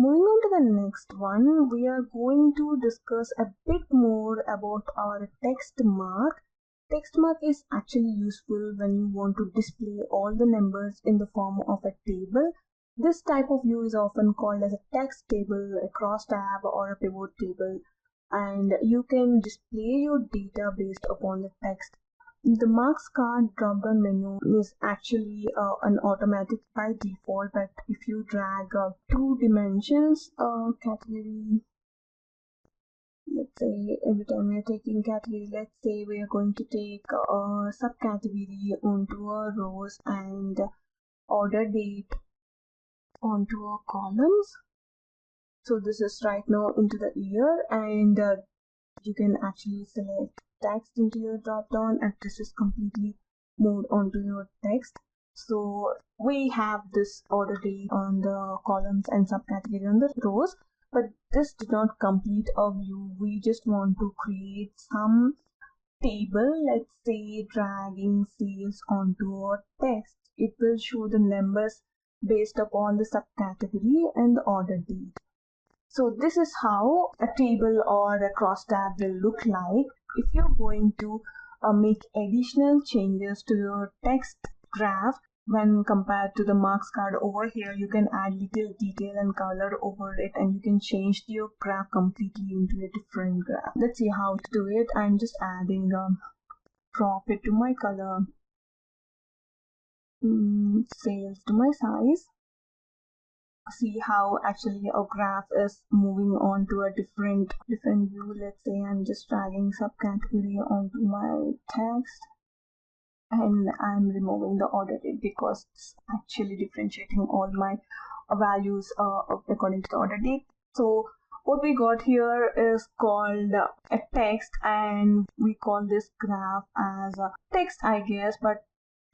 Moving on to the next one, we are going to discuss a bit more about our text mark. Text mark is actually useful when you want to display all the numbers in the form of a table. This type of view is often called as a text table, a cross tab, or a pivot table, and you can display your data based upon the text. The marks card drop-down menu is actually an automatic by default, but if you drag two dimensions category, let's say every time we are taking category, let's say we are going to take a subcategory onto a rows and order date onto our columns. So this is right now into the year, and you can actually select text into your drop down, and this is completely moved onto your text. So we have this order date on the columns and subcategory on the rows, but this did not complete our view. We just want to create some table, let's say dragging sales onto our text. It will show the numbers based upon the subcategory and the order date. So this is how a table or a cross tab will look like. If you're going to make additional changes to your text graph when compared to the marks card over here, you can add little detail and color over it, and you can change your graph completely into a different graph. Let's see how to do it. I'm just adding profit to my color, sales to my size. See how actually a graph is moving on to a different view. Let's say I'm just dragging subcategory onto my text, and I'm removing the order date because it's actually differentiating all my values according to the order date. So what we got here is called a text, and we call this graph as a text, I guess, but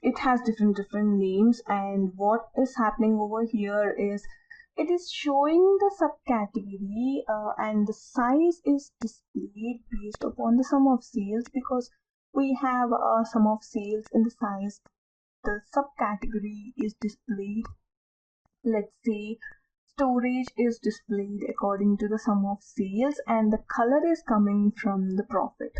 it has different names. And what is happening over here is it is showing the subcategory and the size is displayed based upon the sum of sales, because we have a sum of sales in the size. The subcategory is displayed, let's say storage is displayed according to the sum of sales, and the color is coming from the profit.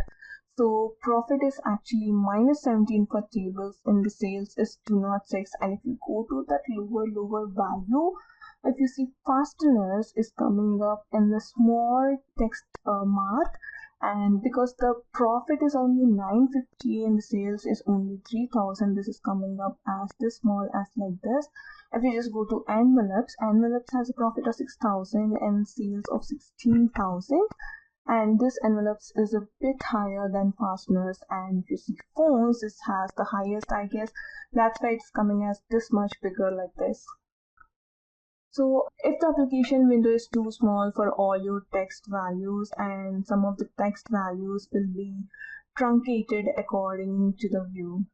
So profit is actually -17 for tables, and the sales is 206. And if you go to that lower value, if you see fasteners is coming up in the small text mark, and because the profit is only 950 and the sales is only 3000, this is coming up as this small as like this. If you just go to envelopes has a profit of 6000 and sales of 16000. And this envelopes is a bit higher than fasteners. And if you see phones, this has the highest, I guess. That's why it's coming as this much bigger like this. So if the application window is too small for all your text values, and some of the text values will be truncated according to the view.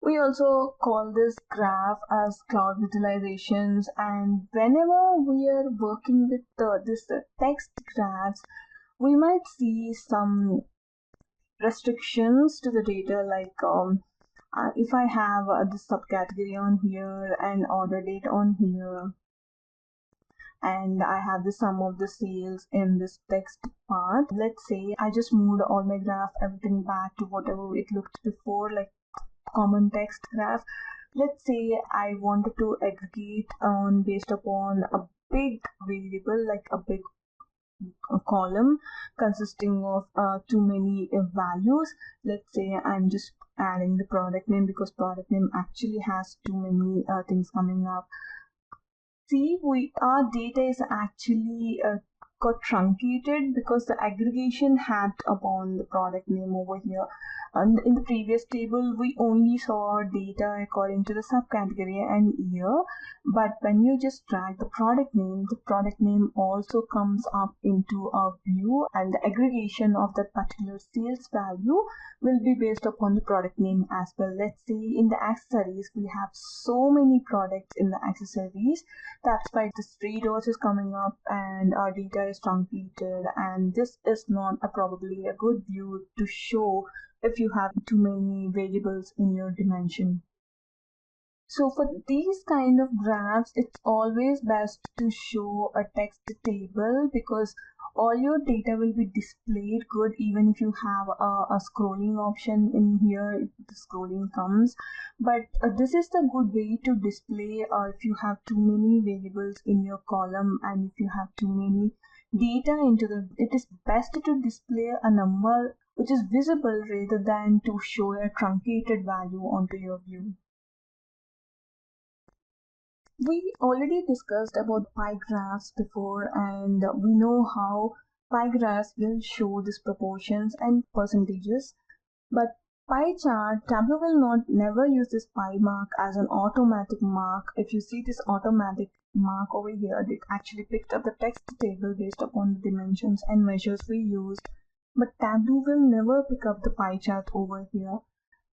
We also call this graph as cloud visualizations, and whenever we are working with this text graphs, we might see some restrictions to the data, like if I have this subcategory on here and order date on here, and I have the sum of the sales in this text part. Let's say I just moved all my graph, everything back to whatever it looked before, like common text graph. Let's say I wanted to aggregate on based upon a big variable, like a big column consisting of too many values. Let's say I'm just adding the product name, because product name actually has too many things coming up. See, our data is actually got truncated because the aggregation had upon the product name over here. And in the previous table, we only saw data according to the subcategory and year, but when you just drag the product name also comes up into our view, and the aggregation of that particular sales value will be based upon the product name as well. Let's say in the accessories, we have so many products in the accessories. That's why this 3 dots is coming up and our data is truncated, and this is not probably a good view to show if you have too many variables in your dimension. So for these kind of graphs, it's always best to show a text table because all your data will be displayed good even if you have a scrolling option in here, the scrolling comes. But this is the good way to display if you have too many variables in your column and if you have too many data into it is best to display a number which is visible rather than to show a truncated value onto your view. We already discussed about pie graphs before, and we know how pie graphs will show these proportions and percentages. But pie chart, Tableau will not never use this pie mark as an automatic mark. If you see this automatic mark over here, it actually picked up the text table based upon the dimensions and measures we used. But Tableau will never pick up the pie chart over here.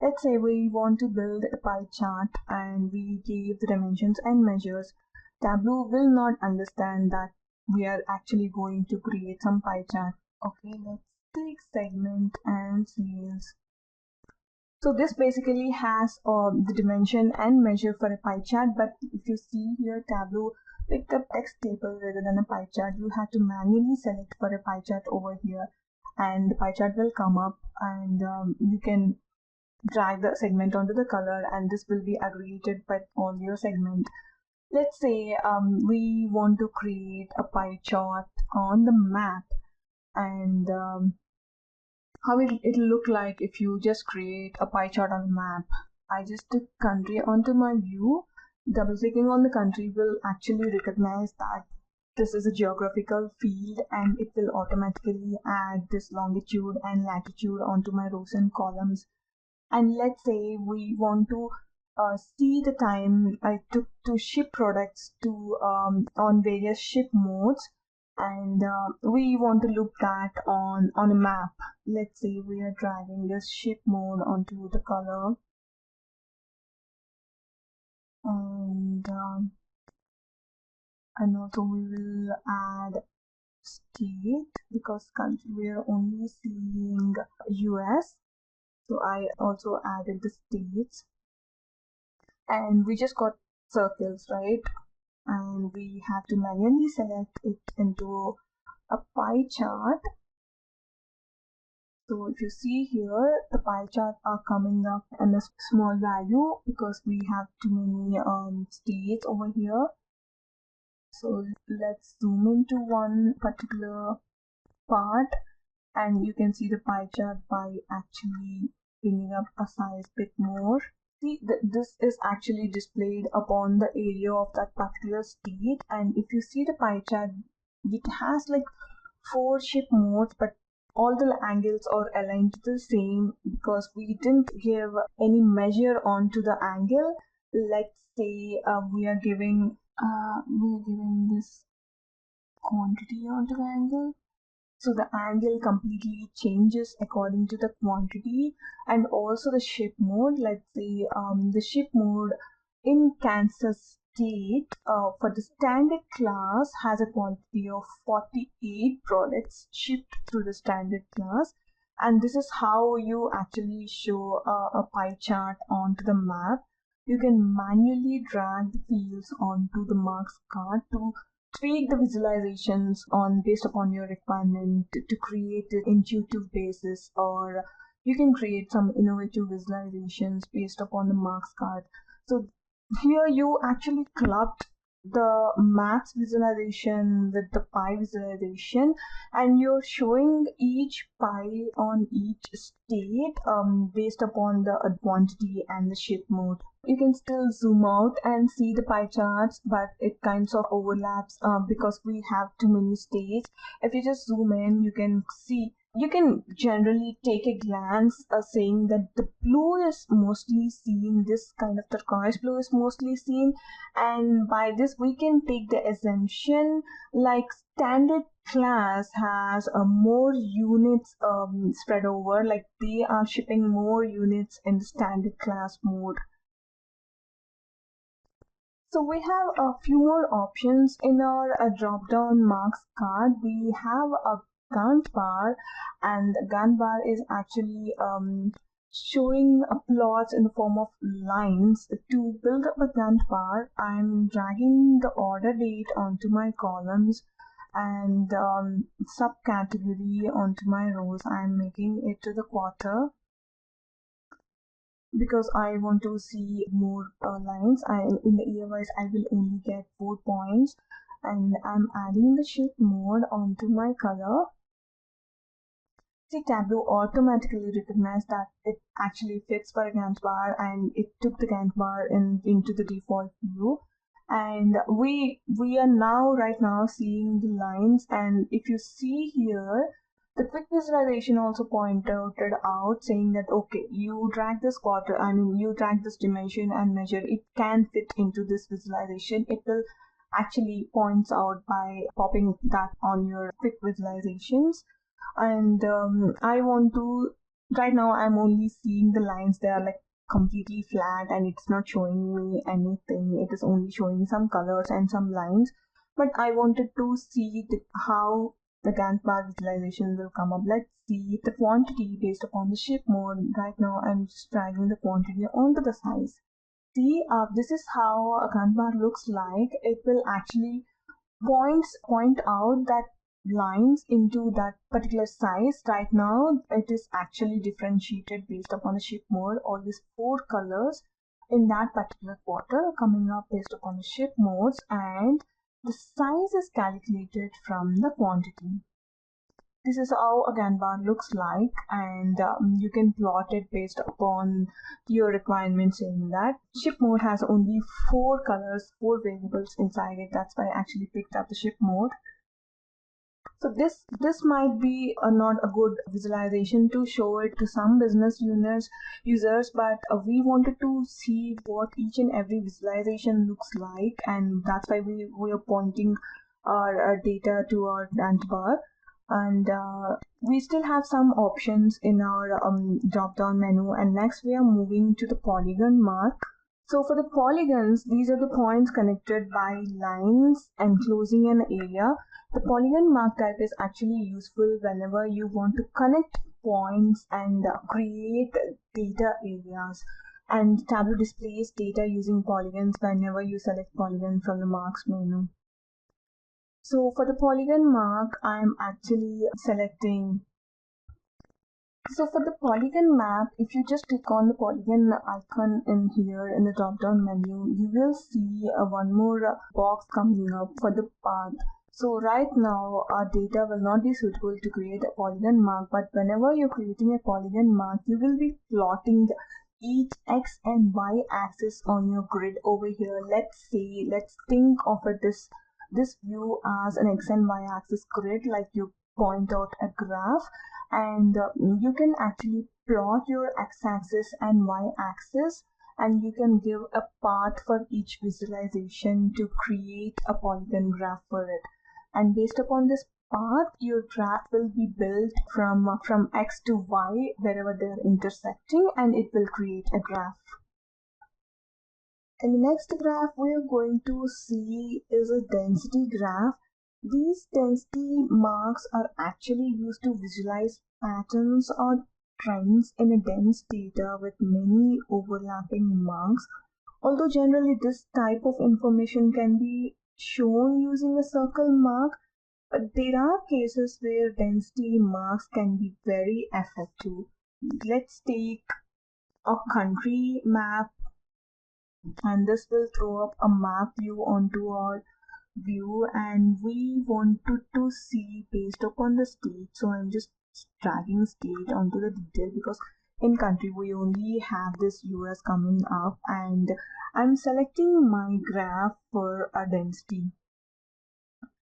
Let's say we want to build a pie chart and we give the dimensions and measures. Tableau will not understand that we are actually going to create some pie chart. Okay, let's take segment and sales. So this basically has the dimension and measure for a pie chart, but if you see here, Tableau picked up text table rather than a pie chart. You have to manually select for a pie chart over here, and the pie chart will come up, and you can drag the segment onto the color, and this will be aggregated by all your segment. Let's say we want to create a pie chart on the map, and how it'll look like if you just create a pie chart on a map. I just took country onto my view. Double clicking on the country will actually recognize that this is a geographical field, and it will automatically add this longitude and latitude onto my rows and columns. And let's say we want to see the time I took to ship products to on various ship modes, and we want to look that on a map. Let's say we are dragging this ship mode onto the color, and also we will add state because country we are only seeing US. So I also added the states, and we just got circles, right? And we have to manually select it into a pie chart. So if you see here, the pie chart are coming up in a small value because we have too many states over here. So let's zoom into one particular part, and you can see the pie chart by actually bringing up a size bit more. See, this is actually displayed upon the area of that particular state, and if you see the pie chart, it has like 4 ship modes, but all the angles are aligned to the same because we didn't give any measure onto the angle. Let's say we are giving this quantity onto the angle. So the angle completely changes according to the quantity, and also the ship mode. Let's say the ship mode in Kansas State for the standard class has a quantity of 48 products shipped through the standard class, and this is how you actually show a pie chart onto the map. You can manually drag the fields onto the marks card to tweak the visualizations on based upon your requirement to create an intuitive basis, or you can create some innovative visualizations based upon the marks card. So here you actually clubbed the maps visualization with the pie visualization, and you're showing each pie on each state based upon the quantity and the ship mode. You can still zoom out and see the pie charts, but it kinds of overlaps because we have too many states. If you just zoom in, you can see, you can generally take a glance saying that the blue is mostly seen, this kind of turquoise blue is mostly seen, and by this we can take the assumption like standard class has more units spread over, like they are shipping more units in the standard class mode. So we have a few more options in our drop-down marks card. We have a Gantt bar, and the Gantt bar is actually showing plots in the form of lines. To build up a Gantt bar, I'm dragging the order date onto my columns and subcategory onto my rows. I'm making it to the quarter because I want to see more lines. In the year-wise, I will only get 4 points, and I'm adding the shift mode onto my color. See, Tableau automatically recognized that it actually fits for a Gantt bar, and it took the Gantt bar into the default view. And we are now right now seeing the lines, and if you see here, the quick visualization also pointed out saying that okay, you drag this quarter, you drag this dimension and measure, it can fit into this visualization. It will actually points out by popping that on your quick visualizations. And I want to, right now I'm only seeing the lines, they are like completely flat and it's not showing me anything, it is only showing some colors and some lines. But I wanted to see how the Gantt bar visualization will come up. Let's see the quantity based upon the shift mode. Right now I'm just dragging the quantity onto the size. See, this is how a Gantt bar looks like. It will actually point out that lines into that particular size. Right now it is actually differentiated based upon the shift mode. All these 4 colors in that particular quarter coming up based upon the shift modes, and the size is calculated from the quantity. This is how a Gantt bar looks like, and you can plot it based upon your requirements. In that shift mode has only 4 colors, 4 variables inside it. That's why I actually picked up the shift mode. So this might be not a good visualization to show it to some business users, but we wanted to see what each and every visualization looks like, and that's why we are pointing our data to our Gantt bar. And we still have some options in our drop down menu, and next we are moving to the polygon mark. So for the polygons, these are the points connected by lines enclosing an area. The polygon mark type is actually useful whenever you want to connect points and create data areas. And Tableau displays data using polygons whenever you select polygon from the Marks menu. So for the polygon mark, I'm actually selecting. So for the polygon map, if you just click on the polygon icon in here in the drop down menu, you will see one more box coming up for the path. So right now our data will not be suitable to create a polygon mark, but whenever you're creating a polygon mark, you will be plotting each x and y axis on your grid over here. Let's think of it this view as an x and y axis grid, like you point out a graph, and you can actually plot your x-axis and y-axis, and you can give a path for each visualization to create a polygon graph for it. And based upon this path, your graph will be built from x to y wherever they are intersecting, and it will create a graph. And the next graph we are going to see is a density graph. These density marks are actually used to visualize patterns or trends in a dense data with many overlapping marks. Although generally this type of information can be shown using a circle mark, but there are cases where density marks can be very effective. Let's take a country map, and this will throw up a map view onto our view, and we wanted to see based upon the state. So I'm just dragging state onto the detail because in country we only have this US coming up, and I'm selecting my graph for a density.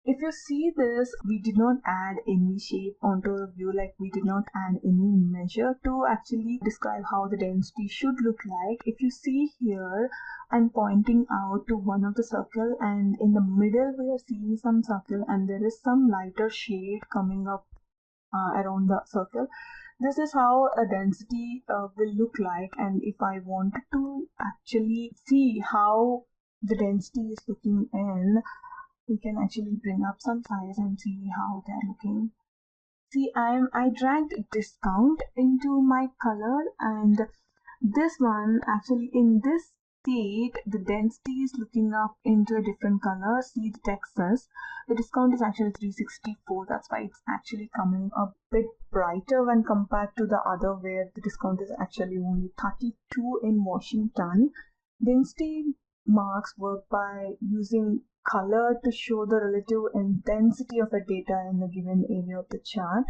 If you see this, we did not add any shape onto the view, like we did not add any measure to actually describe how the density should look like. If you see here, I'm pointing out to one of the circle, and in the middle we are seeing some circle, and there is some lighter shade coming up around the circle. This is how a density will look like, and if I wanted to actually see how the density is looking in, we can actually bring up some size and see how they're looking. See, I dragged discount into my color, and this one actually in this state the density is looking up into a different color. See the text says the discount is actually 364. That's why it's actually coming a bit brighter when compared to the other where the discount is actually only 32 in Washington. Density marks work by using color to show the relative intensity of a data in a given area of the chart.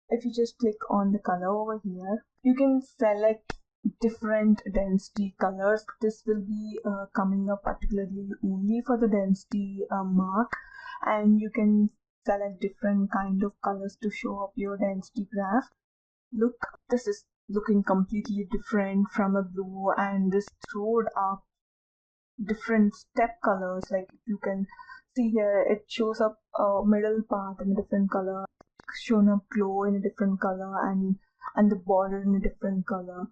If you just click on the color over here, you can select different density colors. This will be coming up particularly only for the density mark, and you can select different kind of colors to show up your density graph. Look, this is looking completely different from a blue, and this throwed up different step colors. Like you can see here, it shows up middle part in a different color, shown up glow in a different color, and the border in a different color.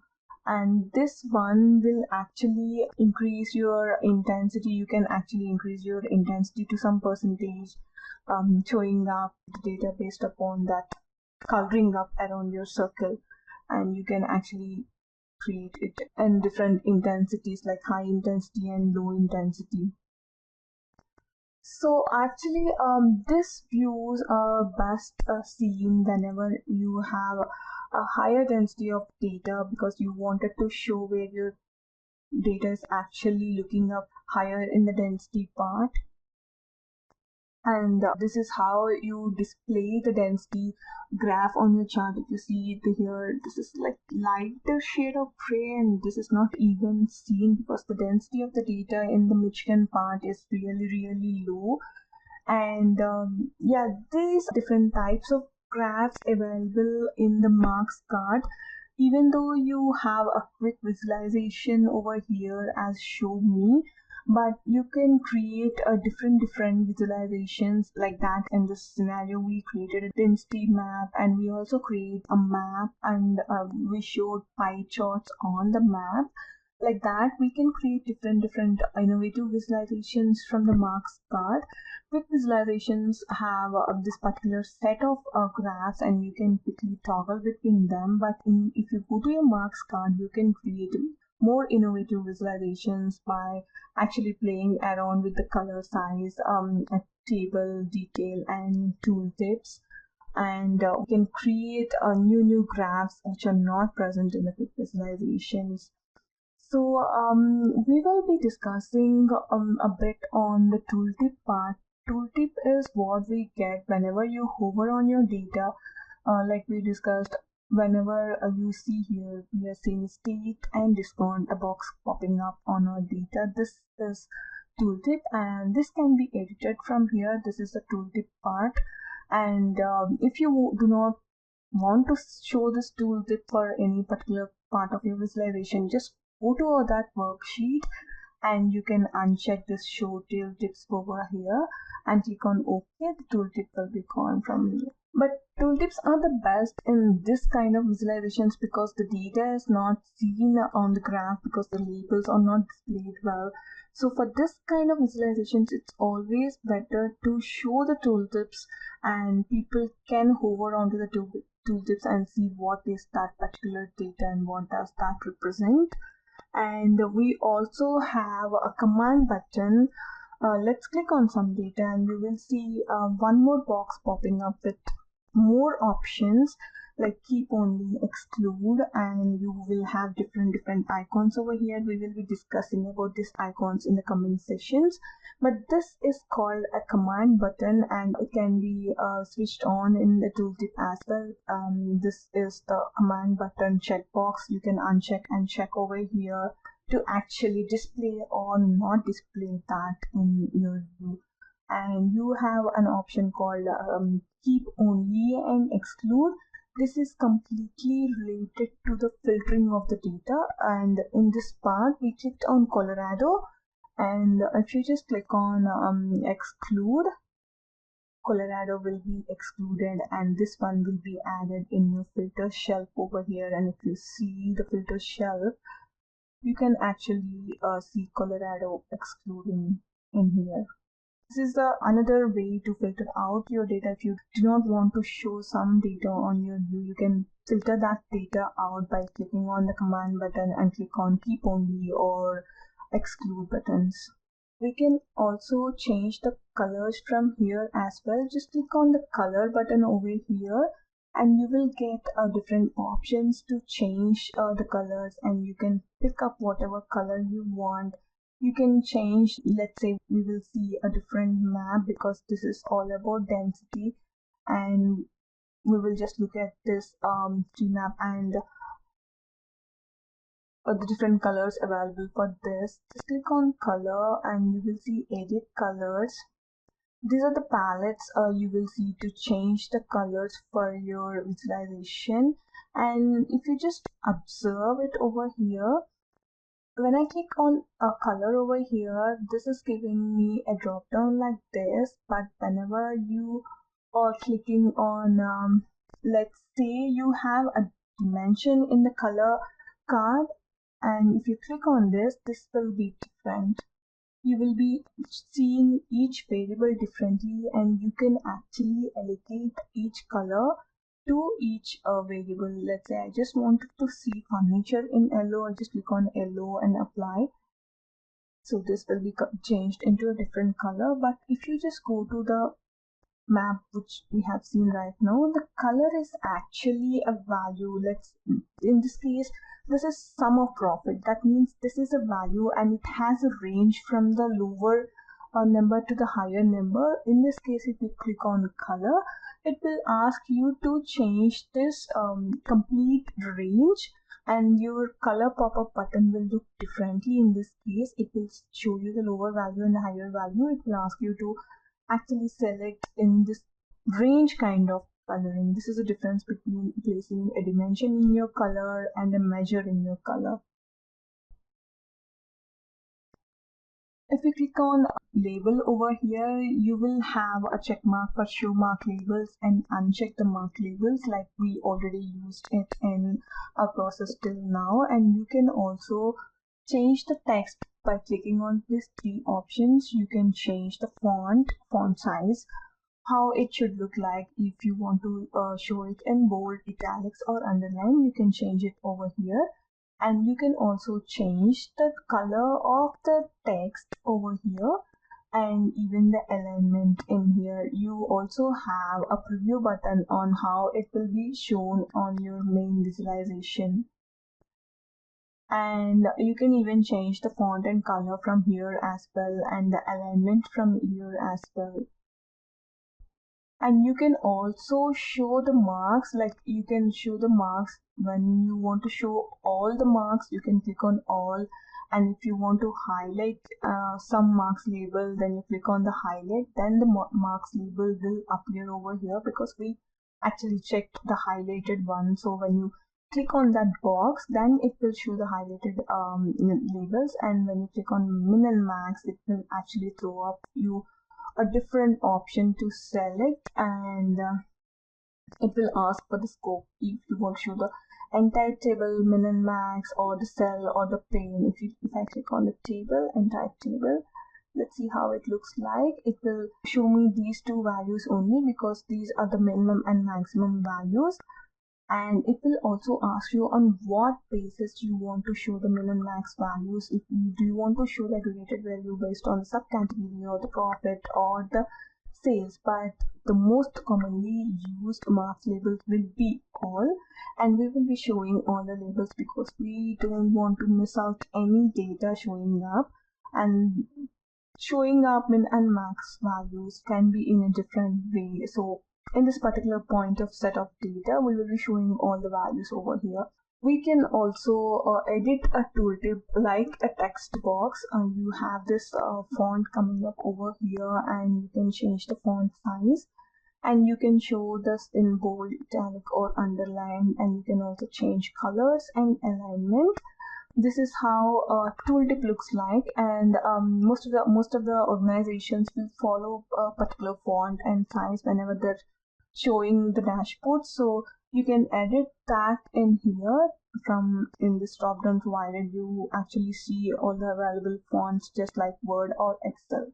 And this one will actually increase your intensity. You can actually increase your intensity to some percentage, showing up the data based upon that coloring up around your circle. And you can actually create it in different intensities like high intensity and low intensity. So actually this views are best seen whenever you have a higher density of data, because you wanted to show where your data is actually looking up higher in the density part. And this is how you display the density graph on your chart. If you see it here, this is like lighter shade of gray, and this is not even seen because the density of the data in the Michigan part is really low. And yeah, these different types of graphs available in the Marks card. Even though you have a quick visualization over here as show me, but you can create a different visualizations like that. In this scenario, we created a density map, and we also create a map, and we showed pie charts on the map. Like that, we can create different innovative visualizations from the Marks card. Quick visualizations have this particular set of graphs, and you can quickly toggle between them. But if you go to your Marks card, you can create more innovative visualizations by actually playing around with the color size, table detail, and tooltips. And you can create new graphs which are not present in the quick visualizations. So we will be discussing a bit on the tooltip part. Tooltip is what we get whenever you hover on your data. Like we discussed, whenever you see here, we are seeing state and discount, a box popping up on our data. This is tooltip, and this can be edited from here. This is the tooltip part. And if you do not want to show this tooltip for any particular part of your visualization, just go to that worksheet, and you can uncheck this show tooltips over here and click on OK. The tooltip will be gone from here. But tooltips are the best in this kind of visualizations because the data is not seen on the graph, because the labels are not displayed well. So for this kind of visualizations, it's always better to show the tooltips, and people can hover onto the tooltips and see what is that particular data and what does that represent. And we also have a command button. Let's click on some data, and we will see one more box popping up with more options like keep only, exclude, and you will have different icons over here. We will be discussing about these icons in the coming sessions, but this is called a command button, and it can be switched on in the tooltip as well. This is the command button checkbox. You can uncheck and check over here to actually display or not display that in your view. And you have an option called keep only and exclude. This is completely related to the filtering of the data, and in this part we clicked on Colorado, and if you just click on exclude, Colorado will be excluded, and this one will be added in your filter shelf over here. And if you see the filter shelf, you can actually see Colorado excluding in here. This is another way to filter out your data. If you do not want to show some data on your view, you can filter that data out by clicking on the command button and click on keep only or exclude buttons. We can also change the colors from here as well. Just click on the color button over here and you will get different options to change the colors, and you can pick up whatever color you want. You can change, let's say we will see a different map because this is all about density, and we will just look at this tree map and the different colors available for this. Just click on color and you will see edit colors. These are the palettes you will see to change the colors for your visualization. And if you just observe it over here, when I click on a color over here, this is giving me a drop down like this. But whenever you are clicking on, let's say you have a dimension in the color card, and if you click on this will be different. You will be seeing each variable differently, and you can actually allocate each color to each variable. Let's say I just wanted to see furniture in yellow. I just click on yellow and apply. So this will be changed into a different color. But if you just go to the map which we have seen right now, the color is actually a value. In this case, this is sum of profit. That means this is a value and it has a range from the lower number to the higher number. In this case, if you click on color, it will ask you to change this complete range, and your color pop-up button will look differently. In this case, it will show you the lower value and the higher value. It will ask you to actually select in this range kind of coloring. This is the difference between placing a dimension in your color and a measure in your color. If you click on label over here, you will have a check mark for show mark labels and uncheck the mark labels, like we already used it in our process till now. And you can also change the text by clicking on these three options. You can change the font size, how it should look like. If you want to show it in bold, italics or underline, you can change it over here. And you can also change the color of the text over here and even the alignment in here. You also have a preview button on how it will be shown on your main visualization. And you can even change the font and color from here as well, and the alignment from here as well. And you can also show the marks, like you can show the marks when you want to show all the marks. You can click on all, and if you want to highlight some marks label, then you click on the highlight, then the marks label will appear over here because we actually checked the highlighted one. So when you click on that box, then it will show the highlighted labels, and when you click on min and max, it will actually throw up you a different option to select, and it will ask for the scope. If you want to show the entire table, min and max, or the cell or the pane. If I click on the table, entire table, let's see how it looks like. It will show me these two values only because these are the minimum and maximum values. And it will also ask you on what basis you want to show the min and max values. If you do you want to show the aggregated value based on the subcategory or the profit or the sales, but the most commonly used marks labels will be all, and we will be showing all the labels because we don't want to miss out any data showing up. And showing up min and max values can be in a different way. So in this particular point of set of data, we will be showing all the values over here. We can also edit a tooltip like a text box. You have this font coming up over here, and you can change the font size, and you can show this in bold, italic or underline, and you can also change colors and alignment. This is how a tooltip looks like, and most of the organizations will follow a particular font and size whenever they're showing the dashboard. So you can edit that in here from in this drop down provided. You actually see all the available fonts just like Word or Excel.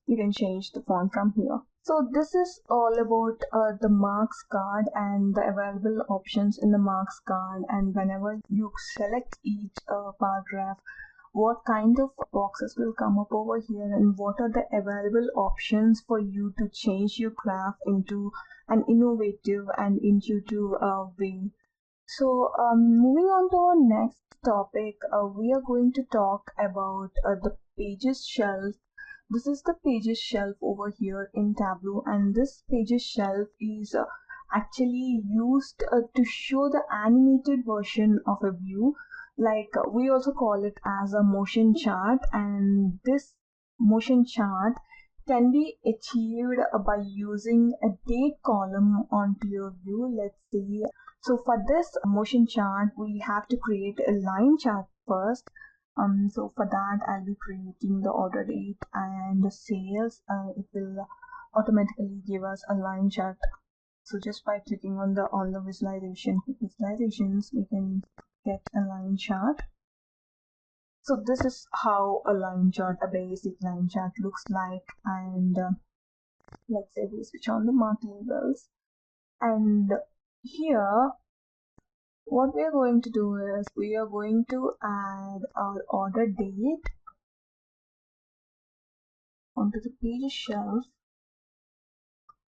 you can change the font from here. So this is all about the marks card and the available options in the marks card, and whenever you select each paragraph, what kind of boxes will come up over here and what are the available options for you to change your graph into an innovative and intuitive way. So moving on to our next topic, we are going to talk about the pages shelf. This is the pages shelf over here in Tableau, and this pages shelf is actually used to show the animated version of a view. Like we also call it as a motion chart, and this motion chart can be achieved by using a date column onto your view. Let's see. So for this motion chart, we have to create a line chart first. So for that, I'll be creating the order date and the sales. It will automatically give us a line chart. So just by clicking on the visualizations, we can get a line chart. So this is how a line chart, a basic line chart looks like. And let's say we switch on the mark labels, and here what we are going to do is we are going to add our order date onto the page shelf.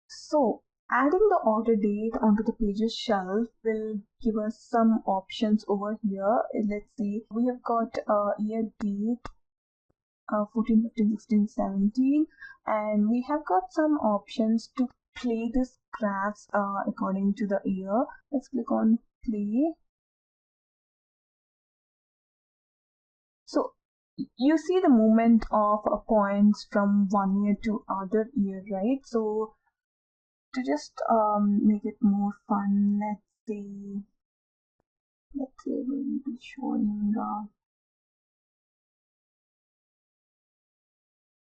So adding the order date onto the pages shelf will give us some options over here. Let's see, we have got year date 14, 15, 16, 17, and we have got some options to play this graphs according to the year. Let's click on play. So you see the movement of points from one year to other year, right? So to just make it more fun, let's say we'll be showing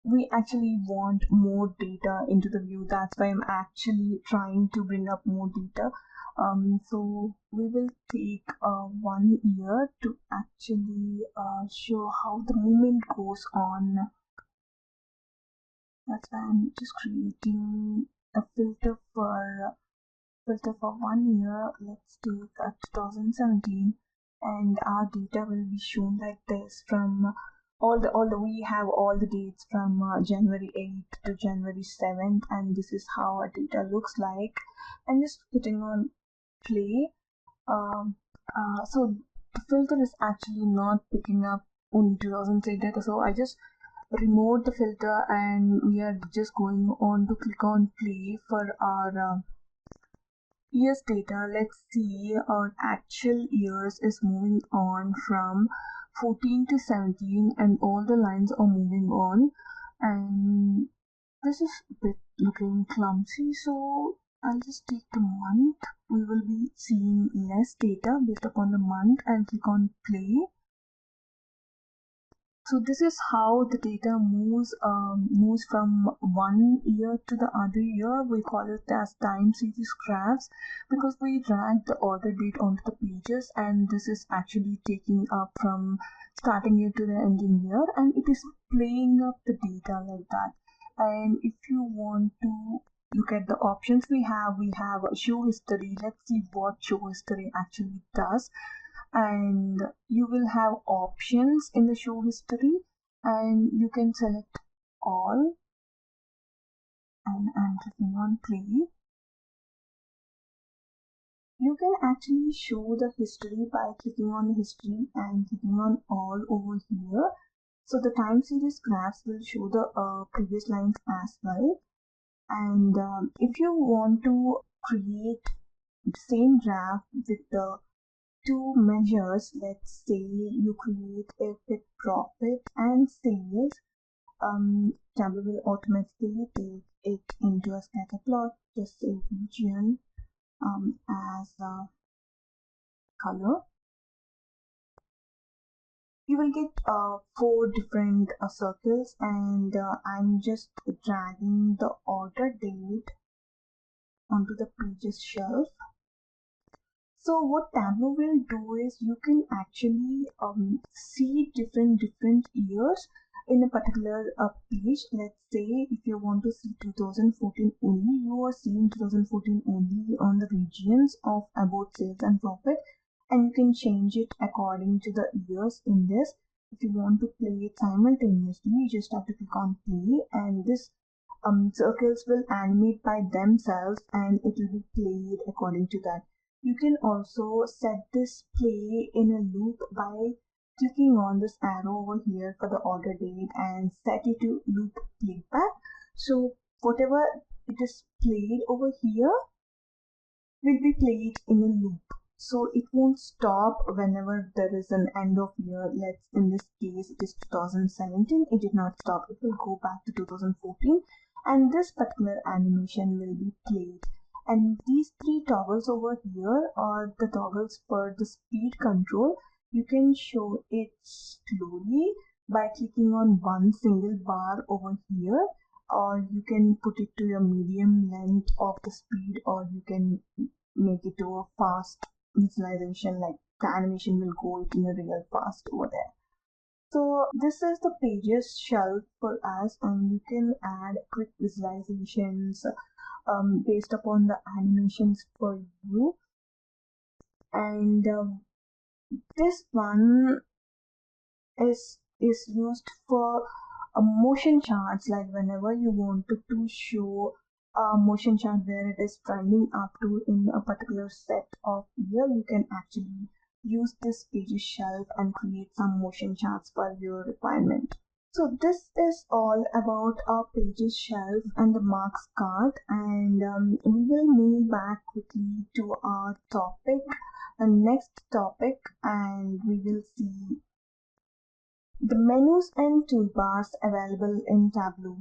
we actually want more data into the view. That's why I'm actually trying to bring up more data. So we will take 1 year to actually show how the movement goes on. That's why I'm just creating a filter for 1 year. Let's take 2017, and our data will be shown like this from we have all the dates from January 8th to January 7th, and this is how our data looks like. I'm just putting on play. So the filter is actually not picking up only 2008 data, so I just removed the filter and we are just going on to click on play for our years data. Let's see, our actual years is moving on from 14 to 17 and all the lines are moving on, and this is a bit looking clumsy, so I'll just take the month. We will be seeing less data based upon the month, and click on play. So this is how the data moves from one year to the other year. We call it as time series graphs because we drag the order date onto the pages, and this is actually taking up from starting year to the ending year, and it is playing up the data like that. And if you want to look at the options we have a show history. Let's see what show history actually does. And you will have options in the show history, and you can select all, and I'm clicking on play. You can actually show the history by clicking on the history and clicking on all over here. So the time series graphs will show the previous lines as well. And if you want to create the same graph with the two measures, let's say you create a with profit and sales, Tableau will automatically take it into a scatter plot. Just say region as a color. You will get 4 different circles, and I'm just dragging the order date onto the pages shelf. So what Tableau will do is you can actually see different years in a particular page. Let's say if you want to see 2014 only, you are seeing 2014 only on the regions of about sales and profit, and you can change it according to the years in this. If you want to play it simultaneously, you just have to click on play, and this circles will animate by themselves and it will be played according to that. You can also set this play in a loop by clicking on this arrow over here for the order date and set it to loop playback. So whatever it is played over here will be played in a loop. So it won't stop whenever there is an end of year. Let's in this case it is 2017. It did not stop. It will go back to 2014 and this particular animation will be played. And these three toggles over here are the toggles for the speed control. You can show it slowly by clicking on one single bar over here, or you can put it to your medium length of the speed, or you can make it to a fast visualization, like the animation will go in a real fast over there. So this is the pages shelf for us, and you can add quick visualizations based upon the animations for you. And this one is used for motion charts, like whenever you want to show a motion chart where it is trending up to in a particular set of year, you can actually use this pages shelf and create some motion charts for your requirement. So this is all about our pages shelf and the marks card, and we will move back quickly to our topic, the next topic, and we will see the menus and toolbars available in Tableau.